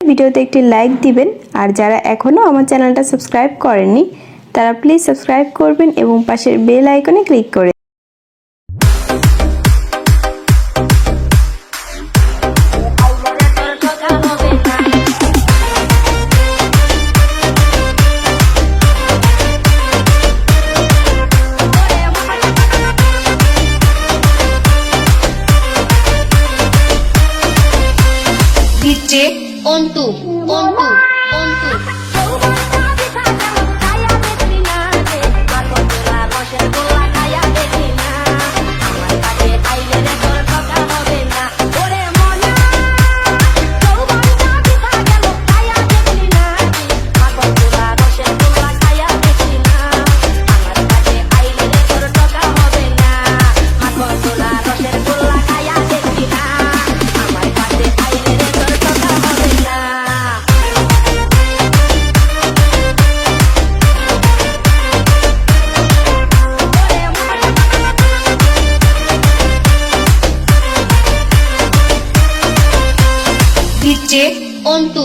ভিডিওতে একটি লাইক দিবেন আর যারা এখনো আমার চ্যানেলটা সাবস্ক্রাইব করেননি তারা প্লিজ সাবস্ক্রাইব করবেন এবং পাশের বেল আইকনে ক্লিক করে DJ Ontu DJ Ontu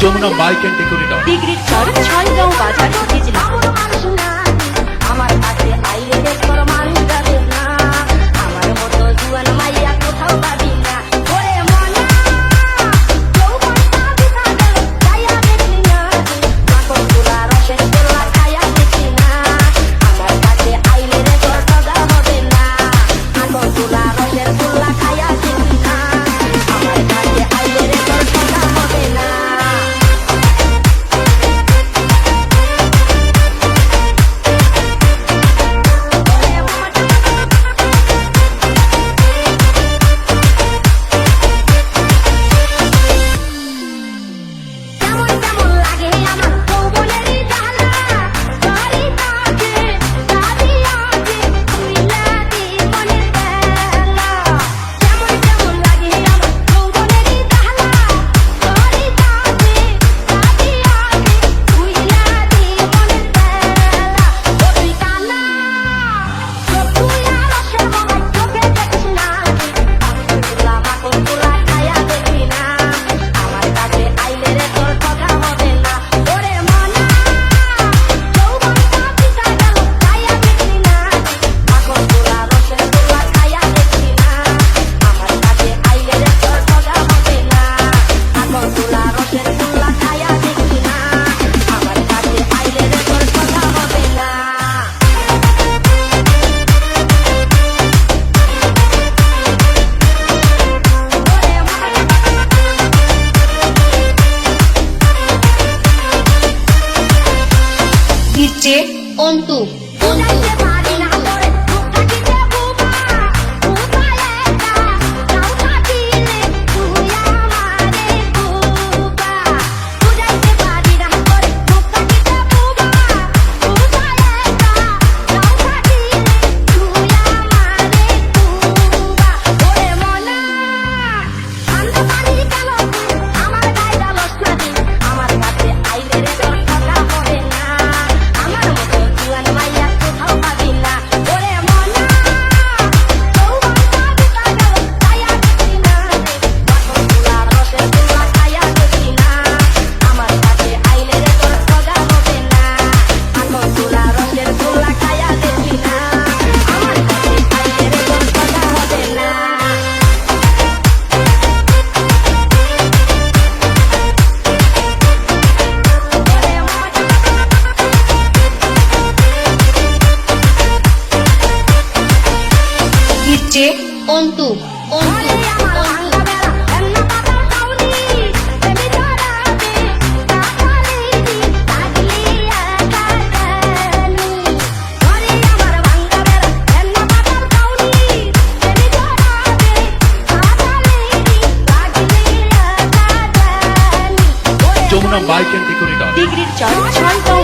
Jamuna mike and decorator ডিগ্রির চর ছয়গাঁও বাজার জেলা আমার কাছে আইলে দেখর মানুষ যাবে না আমার মতো জুয়ান মাইয়া কোথাও পাবি না ওরে মনা যৌবনটা বিতা গেল ছায়া দেখলি না মাখন তোলা রসের গোলা খায়া দেখলি না আমার কাছে আইলে দেখর ঠগা হবে না মাখন তোলা রসের গোলা খায়া দেখলি না আমার কাছে আইলে দেখর ঠগা হবে না DJ Ontu DJ Ontu Jamuna mike and decorator ডিগ্রির চর ছয়গাঁও